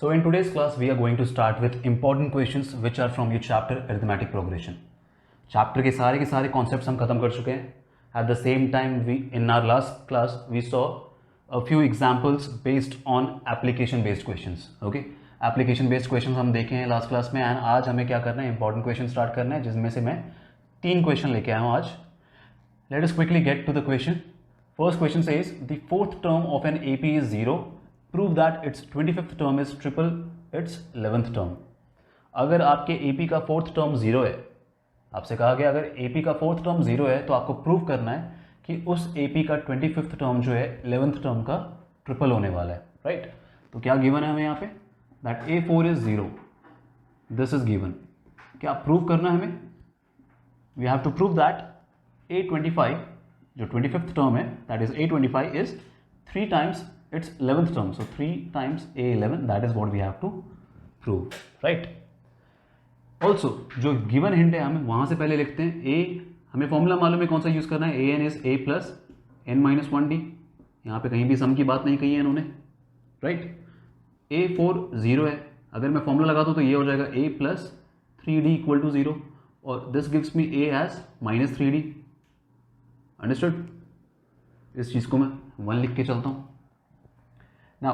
So in today's class we are going to start with important questions which are from your chapter arithmetic progression. Chapter के सारे concepts हम खत्म कर चुके हैं. At the same time we in our last class we saw a few examples based on application based questions. Okay, application based questions हम देखे हैं लास्ट क्लास में. एंड आज हमें क्या करना है, इंपॉर्टेंट क्वेश्चन स्टार्ट करना है जिसमें से मैं 3 क्वेश्चन लेके आया हूँ आज. Let us quickly get to the question. First question says the fourth term of an AP is 0. Prove that its 25th term is triple its 11th term. अगर आपके AP का फोर्थ टर्म 0 है, आपसे कहा गया अगर AP का fourth term 0 है तो आपको प्रूव करना है कि उस AP का 25th टर्म जो है 11th टर्म का ट्रिपल होने वाला है. राइट, तो क्या गिवन है हमें यहाँ पे, that A4 is 0. This is given. क्या प्रूव करना है हमें, we have to prove that A25 जो 25th टर्म है that is A25 is 3 times its 11th term. So 3 times A11, that is what we have to prove, right? Also जो given hint है हमें वहाँ से पहले लिखते हैं A, हमें फॉर्मूला मालूम है कौन सा यूज़ करना है, AN is A plus n-1D. यहाँ पे कहीं भी सम की बात नहीं कही है इन्होंने, राइट? A4 0 है, अगर मैं फॉर्मूला लगा दूँ तो ये हो जाएगा A plus 3D equal to 0 और this gives me A as minus 3D. Understood? इस चीज़ को मैं 1 लिख के चलता हूँ. Now,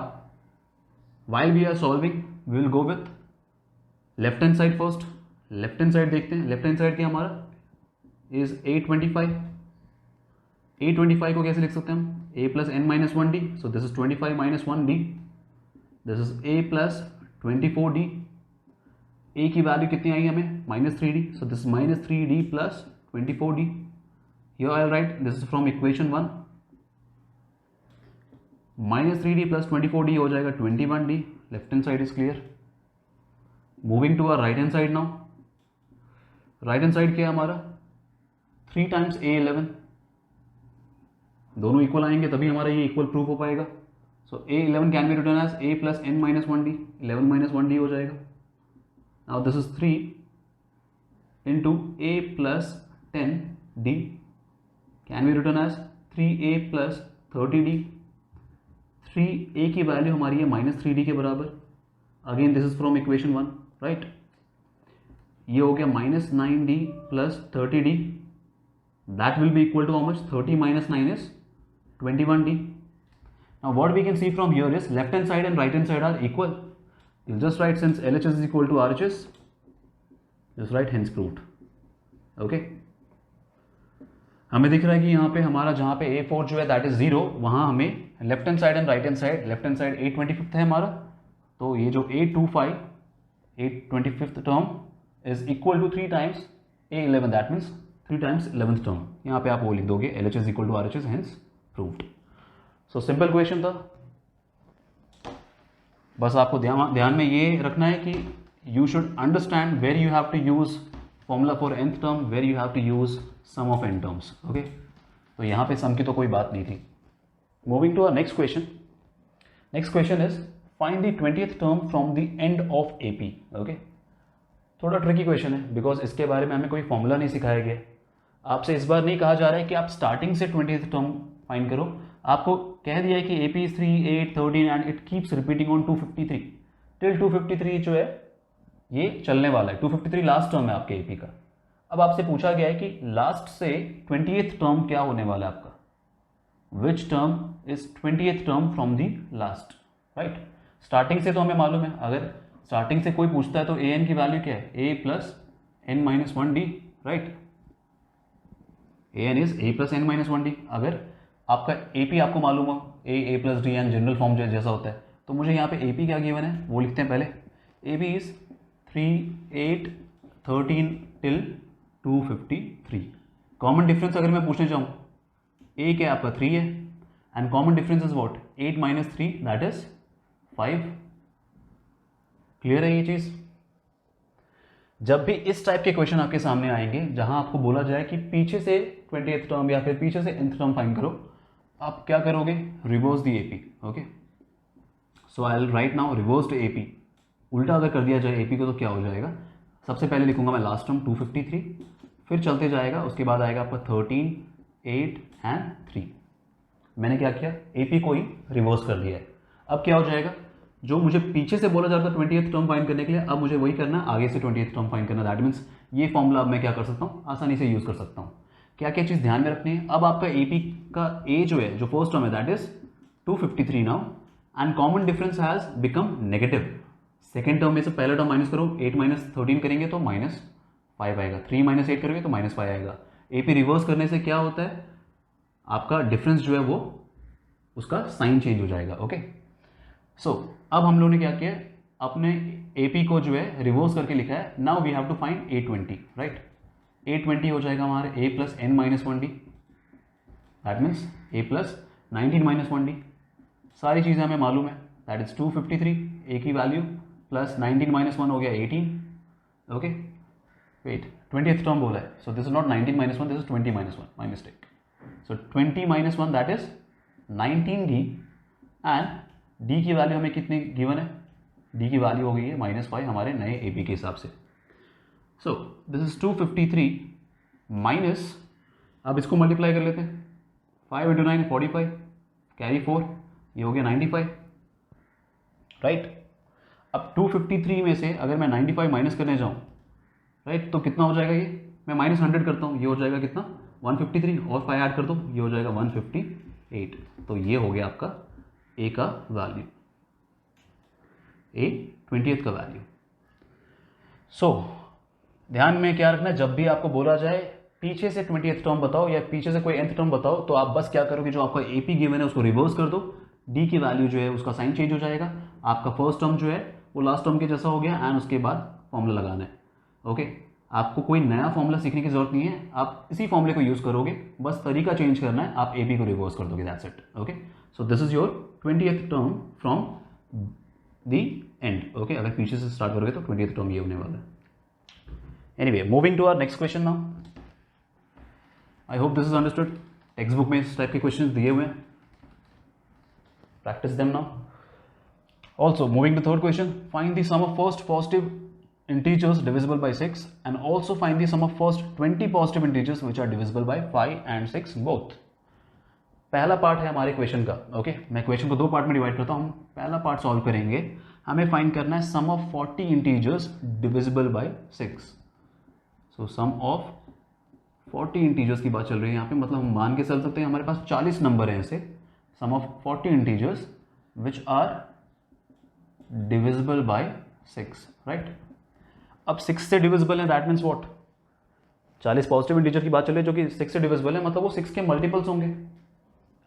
while we are solving, we will go with left hand side first. Left hand side देखते हैं. Left hand side क्या हमारा is A25. A25 को कैसे लिख सकते हैं हम, A plus n-1D. So this is 25 minus 1D. This is A plus 24D. A की वैल्यू कितनी आई हमें, minus 3D. So this is minus 3D plus 24D. Here I'll write this is from equation 1. minus 3D plus 24D हो जाएगा 21D. Left hand side is clear. Moving to our right hand side now. Right hand side क्या है हमारा, 3 times A11. दोनों equal आएंगे तभी हमारा ये इक्वल प्रूफ हो पाएगा. So A11 can be written as A plus n-1D. 11 minus 1D हो जाएगा. Now this is 3 into A plus 10D can be written as 3A plus 30D. 3A की वैल्यू हमारी है माइनस 3D के बराबर. Again this is from equation 1, right? ये हो गया minus 9D plus 30D. That will be equal to how much, 30 minus 9 is 21D. Now what we can see from here is left hand side and right hand side are equal. You just write since LHS is equal to RHS, just write hence proved. Okay, हमें दिख रहा है कि यहाँ पे हमारा जहाँ पे A4 जो है दैट इज 0, वहाँ हमें left hand side and right hand side, left hand side A25 है हमारा, तो ये जो A25 term is equal to 3 times A11, that means 3 times 11th term. यहाँ पे आप वो लिख दोगे LHS equal to RHS, hence proved. So simple question था. बस आपको ध्यान में ये रखना है कि you should understand where you have to use formula for nth term, where you have to use sum of n terms. Okay, तो यहाँ पे सम की तो कोई बात नहीं थी. Moving to our next question. Next question is find the 20th term from the end of AP. Okay, थोड़ा ट्रिकी क्वेश्चन है बिकॉज इसके बारे में हमें कोई फॉर्मूला नहीं सिखाया गया. आपसे इस बार नहीं कहा जा रहा है कि आप स्टार्टिंग से 20th टर्म फाइंड करो. आपको कह दिया है कि AP is 3, 8, 13 and it keeps repeating on 253 till 253 जो है ये चलने वाला है. 253 लास्ट टर्म है आपके AP का. अब आपसे पूछा गया है कि लास्ट से 20th टर्म क्या होने वाला है आपका, which term is 20th term from the last, right? Starting से तो हमें मालूम है, अगर स्टार्टिंग से कोई पूछता है तो AN की वैल्यू क्या है, A plus n-1D, right? AN is A plus n-1D. अगर आपका AP आपको मालूम हो A plus D and general form जैसा होता है, तो मुझे यहाँ पे AP क्या गिवन है वो लिखते हैं पहले. AP is 3, 8, 13 till 253. Common difference अगर मैं पूछने चाहूँ, A क्या आपका 3 है and common difference is what, 8 minus 3 that is 5. Clear है ये चीज? जब भी इस टाइप के क्वेश्चन आपके सामने आएंगे जहां आपको बोला जाए कि पीछे से 20th टर्म या फिर पीछे से nth टर्म फाइंड करो, आप क्या करोगे, reverse the AP. Okay, so I will write now reverse to AP. उल्टा अगर कर दिया जाए AP को तो क्या हो जाएगा, सबसे पहले लिखूंगा मैं लास्ट टर्म 253, फिर चलते जाएगा, उसके बाद आएगा आपका 13, 8 एंड 3. मैंने क्या किया, AP को ही रिवर्स कर दिया है. अब क्या हो जाएगा, जो मुझे पीछे से बोला जा रहा था 20th टर्म फाइंड करने के लिए, अब मुझे वही करना है, आगे से 20th टर्म फाइंड करना। दैट मीन्स ये फॉर्मूला अब मैं क्या कर सकता हूँ, आसानी से यूज़ कर सकता हूँ। क्या क्या चीज़ ध्यान में रखनी है, अब आपका AP का A जो है, जो फर्स्ट टर्म है that is 253 now, and common difference has become negative. Second term में से पहला टर्म माइनस करो, 8 - 13 करेंगे तो -5 आएगा, 3 - 8 करेंगे तो -5 आएगा। AP रिवर्स करने से क्या होता है, आपका डिफरेंस जो है वो उसका साइन चेंज हो जाएगा। ओके, सो अब हम लोगों ने क्या किया, अपने AP को जो है रिवर्स करके लिखा है। Now we have to find A20, right. A20 हो जाएगा हमारे A + n - 1d, that means A + 19 - 1d। सारी चीज़ें हमें मालूम है, दैट इज 253 A की वैल्यू प्लस 19 - 1 हो गया 18। ओके, वेट, 20th टर्म बोला है, सो this is not 19 - 1, this is 20 - 1, my mistake. So 20 - 1 that is 19d, and d की वैल्यू हमें कितनी गिवन है, d की वैल्यू हो गई है -5 हमारे नए AP के हिसाब से। सो दिस इज 253 माइनस, अब इसको मल्टीप्लाई कर लेते हैं, 5 × 9 45, कैरी 4, ये हो गया 95, राइट। अब 253 में से अगर मैं 95 माइनस करने जाऊँ, राइट, तो कितना हो जाएगा, ये मैं -100 करता हूँ, ये हो जाएगा कितना 153, और 5 ऐड कर दो, ये हो जाएगा 158। तो ये हो गया आपका A का वैल्यू, A 20th का वैल्यू। सो ध्यान में क्या रखना है, जब भी आपको बोला जाए पीछे से 20th टर्म बताओ या पीछे से कोई nth टर्म बताओ, तो आप बस क्या करोगे, जो आपका AP गिवन है उसको रिवर्स कर दो, D की वैल्यू जो है उसका साइन चेंज हो जाएगा, आपका फर्स्ट टर्म जो है वो लास्ट टर्म के जैसा हो गया, एंड उसके बाद फॉर्मूला लगाना है। ओके, आपको कोई नया फॉर्मूला सीखने की जरूरत नहीं है, आप इसी फॉर्मूले को यूज करोगे, बस तरीका चेंज करना है, आप AP को रिवर्स कर दोगे, that's it. Okay, so this is your 20th term from the and. Okay, अगर पीछे से स्टार्ट करोगे तो 20th टर्म ये होने वाला है। Anyway, moving to our next question now. I hope this is understood. Text में इस टाइप के क्वेश्चंस दिए हुए हैं, practice them now. Also, moving to third question, find the sum of first positive integers divisible by 6 and also find the sum of first 20 positive integers which are divisible by 5 and 6 both. पहला part है हमारे question का। Okay, मैं question को दो part में divide करता हूँ। पहला पार्ट सॉल्व करेंगे, हमें फाइंड करना है sum of 40 integers divisible by 6। So sum of 40 integers की बात चल रही है यहाँ पे, मतलब हम मान के चल सकते हैं हमारे पास 40 नंबर हैं ऐसे, sum of 40 integers which are divisible by 6, right. अब 6 से डिविजिबल है, that means what, 40 positive integer की बात चल रही है जो कि 6 से डिविजिबल है, मतलब वो 6 के मल्टीपल्स होंगे।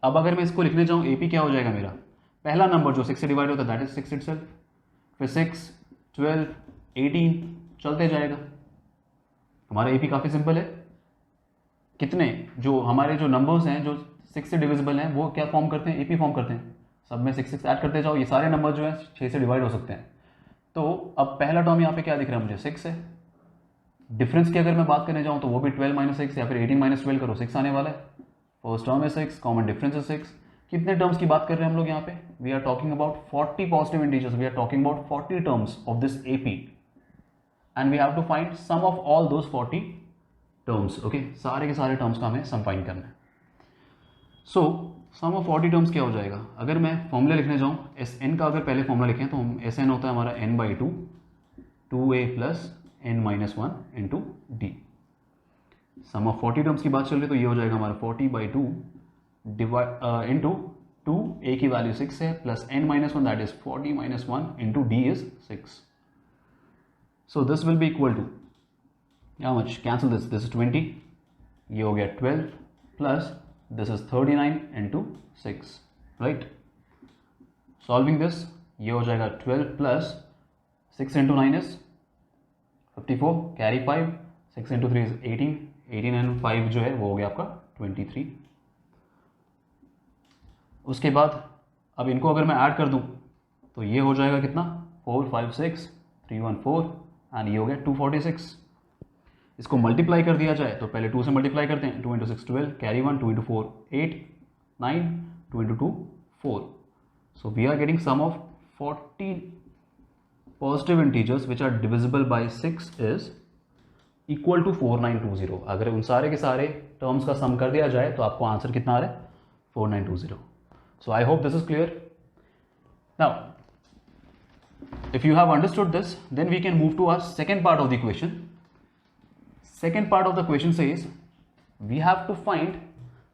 अब अगर मैं इसको लिखने जाऊँ, AP क्या हो जाएगा मेरा, पहला नंबर जो 6 से डिवाइड होता है दैट इज 6 इटसेल्फ, फिर 6, 12, 18 चलते जाएगा। हमारा AP काफ़ी सिंपल है, कितने जो हमारे जो नंबर्स हैं जो 6 से डिविजिबल हैं वो क्या फॉर्म करते हैं, AP फॉर्म करते हैं, सब में 6 ऐड करते जाओ, ये सारे नंबर जो है 6 से डिवाइड हो सकते हैं। तो अब पहला टर्म यहाँ पे क्या दिख रहा है मुझे, 6 है। डिफरेंस की अगर मैं बात करने जाऊँ तो वो भी 12 - 6 या फिर 18 - 12 करो, 6 आने वाला है। फर्स्ट टर्म है 6, कॉमन डिफरेंस है 6। कितने टर्म्स की बात कर रहे हैं हम लोग यहाँ पे, we are talking about 40 positive integers, we are talking about 40 terms of this AP, and we have to find sum of all those 40 terms. Okay, सारे के सारे टर्म्स का हमें सम फाइंड करना है। सो सम ऑफ 40 टर्म्स क्या हो जाएगा, अगर मैं फॉर्मूला लिखने जाऊँ Sn का, अगर पहले फॉर्मूला लिखें तो हम Sn होता है हमारा n/2 2a + n - 1 into d। Sum of 40 terms की बात चल रही है तो ये हो जाएगा हमारा 40/2 इंटू 2, a की वैल्यू 6 है, plus n - 1 that is 40 - 1 into d is 6। So this will be equal to how much, cancel this, this is 20, ये हो गया 12 plus this is 39 into 6, right। Solving this, ये हो जाएगा 12 plus 6 into 9 is 54, carry 5, 6 into 3 is 18, 18 and 5 जो है वो हो गया आपका 23। उसके बाद अब इनको अगर मैं ऐड कर दूं तो ये हो जाएगा कितना, 4, 5, 6, 3, 1, 4 एंड ये हो गया 246। इसको मल्टीप्लाई कर दिया जाए तो पहले 2 से मल्टीप्लाई करते हैं, 2 × 6 12, carry 1, 2 × 4 8, 9, 2 × 2 4। So we are getting sum of 40 positive integers which are divisible by 6 is equal to 4920। अगर उन सारे के सारे टर्म्स का सम कर दिया जाए तो आपको आंसर कितना आ रहा है, 4920। So I hope this is clear. Now if you have understood this, then we can move to our second part of the question. Second part of the question says we have to find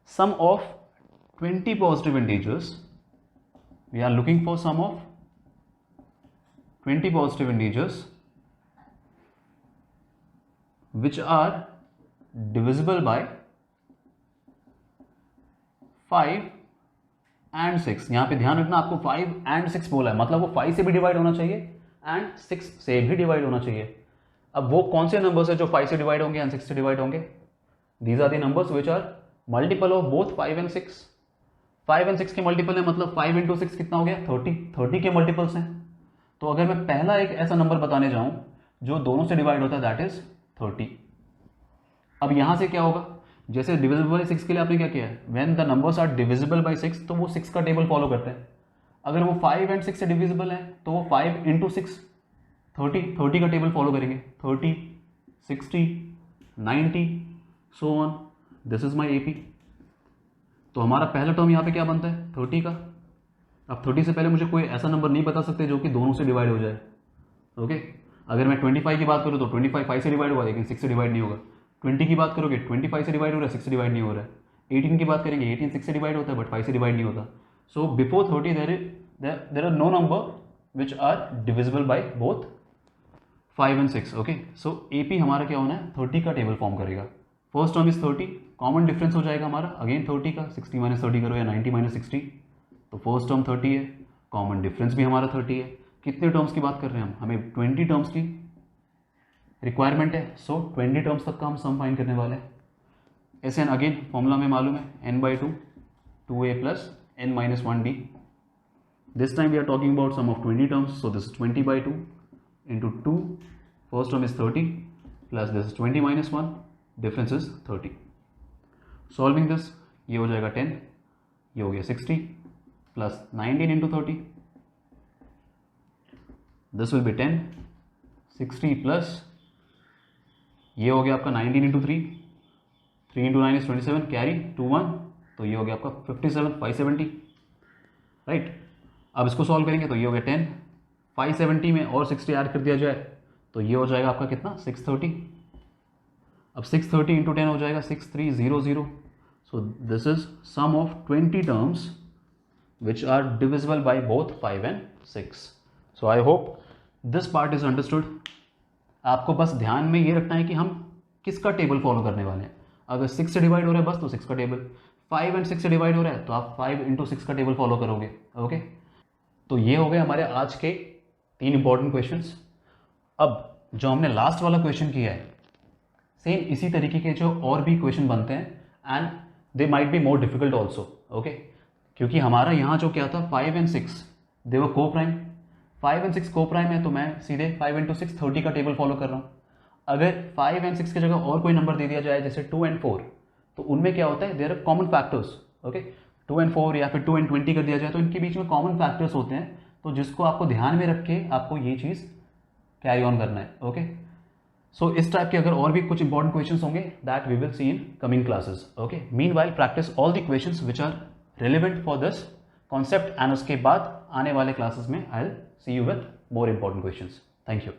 sum of 20 positive integers. We are looking for sum of 20 positive integers which are divisible by 5 and 6. यहाँ पे ध्यान रखना, आपको 5 and 6 बोला है, मतलब वो 5 से भी डिवाइड होना चाहिए एंड 6 से भी डिवाइड होना चाहिए. अब वो कौन से नंबर्स है जो 5 से डिवाइड होंगे एंड 6 से डिवाइड होंगे? These are the numbers which are multiple of both 5 and 6. 5 and 6 के मल्टीपल है, मतलब 5 इंटू 6 कितना हो गया? 30 के मल्टीपल्स हैं. तो अगर मैं पहला एक ऐसा नंबर बताने जाऊं जो दोनों से डिवाइड होता है, दैट इज 30. अब यहां से क्या होगा? जैसे डिविजिबल बाई 6 के लिए आपने क्या किया है, when the numbers are divisible by 6, तो वो 6 का टेबल फॉलो करते हैं. अगर वो 5 एंड 6 से डिविजिबल है तो वो 5 इंटू 6 30 का टेबल फॉलो करेंगे. 30, 60, 90, so on. This is my AP. तो हमारा पहला टर्म यहाँ पे क्या बनता है? 30 का. अब 30 से पहले मुझे कोई ऐसा नंबर नहीं बता सकते जो कि दोनों से डिवाइड हो जाए. ओके अगर मैं 25 की बात करूँ तो 25 5 से डिवाइड हुआ, लेकिन 6 से डिवाइड नहीं होगा. 20 की बात करोगे 25 से डिवाइड हो रहा है, 6 से डिवाइड नहीं हो रहा है. 18 की बात करेंगे, 18 6 से डिवाइड होता है बट 5 से डिवाइड नहीं होता. So before 30 there are no number which are divisible by both 5 and 6. Okay so AP हमारा क्या होना है? 30 का टेबल फॉर्म करेगा. First term is 30, common difference हो जाएगा हमारा अगेन 30 का. 60 माइनस 30 करो या 90 माइनस 60, तो फर्स्ट टर्म 30 है, कॉमन डिफरेंस भी हमारा 30 है. कितने टर्म्स की बात कर रहे हैं हम? हमें 20 टर्म्स की रिक्वायरमेंट है. सो 20 टर्म्स तक का हम सम फाइंड करने वाले हैं. ऐसे अगेन फॉर्मूला में मालूम है, n/2 2a plus n minus 1d. This time we are talking about sum of 20 terms. So this is 20/2 into 2, first term is 30 plus this is 20 minus 1, difference is 30. Solving this, ये हो जाएगा 10, ये हो गया 60 plus 19 into 30, this will be 10. 60 plus ये हो गया आपका 19 इंटू 3, 3 इंटू 9 इज 27, कैरी 2 1, तो ये हो गया आपका 57 570. राइट अब इसको सॉल्व करेंगे तो ये हो गया 10. 570 में और 60 ऐड कर दिया जाए तो ये हो जाएगा आपका कितना? 630. अब 630 इंटू 10 हो जाएगा 6300. So this is sum of 20 terms which are divisible by both 5 and 6. So I hope this part is understood. आपको बस ध्यान में ये रखना है कि हम किसका टेबल फॉलो करने वाले हैं. अगर 6 से डिवाइड हो रहा है बस तो 6 का टेबल, 5 एंड 6 से डिवाइड हो रहा है तो आप 5 इंटू 6 का टेबल फॉलो करोगे. ओके तो ये हो गए हमारे आज के 3 इंपॉर्टेंट क्वेश्चंस. अब जो हमने लास्ट वाला क्वेश्चन किया है, सेम इसी तरीके के जो और भी क्वेश्चन बनते हैं and they might be more difficult also. Okay क्योंकि हमारा यहाँ जो क्या था, 5 एंड 6 दे वर को प्राइम. 5 एंड 6 को प्राइम है तो मैं सीधे 5 इंटू 6 30 का टेबल फॉलो कर रहा हूँ. अगर 5 एंड 6 की जगह और कोई नंबर दे दिया जाए जैसे 2 एंड 4, तो उनमें क्या होता है, there are common factors. Okay 2 and 4 या फिर 2 एंड 20 कर दिया जाए तो इनके बीच में कॉमन फैक्टर्स होते हैं, तो जिसको आपको ध्यान में रख के आपको ये चीज़ कैरी ऑन करना है. ओके सो इस टाइप के अगर और भी कुछ इंपॉर्टेंट क्वेश्चंस होंगे that we will see in coming classes. Okay meanwhile practice all the questions which are relevant for this concept and उसके बाद आने वाले क्लासेस में I will see you with more important questions. Thank you.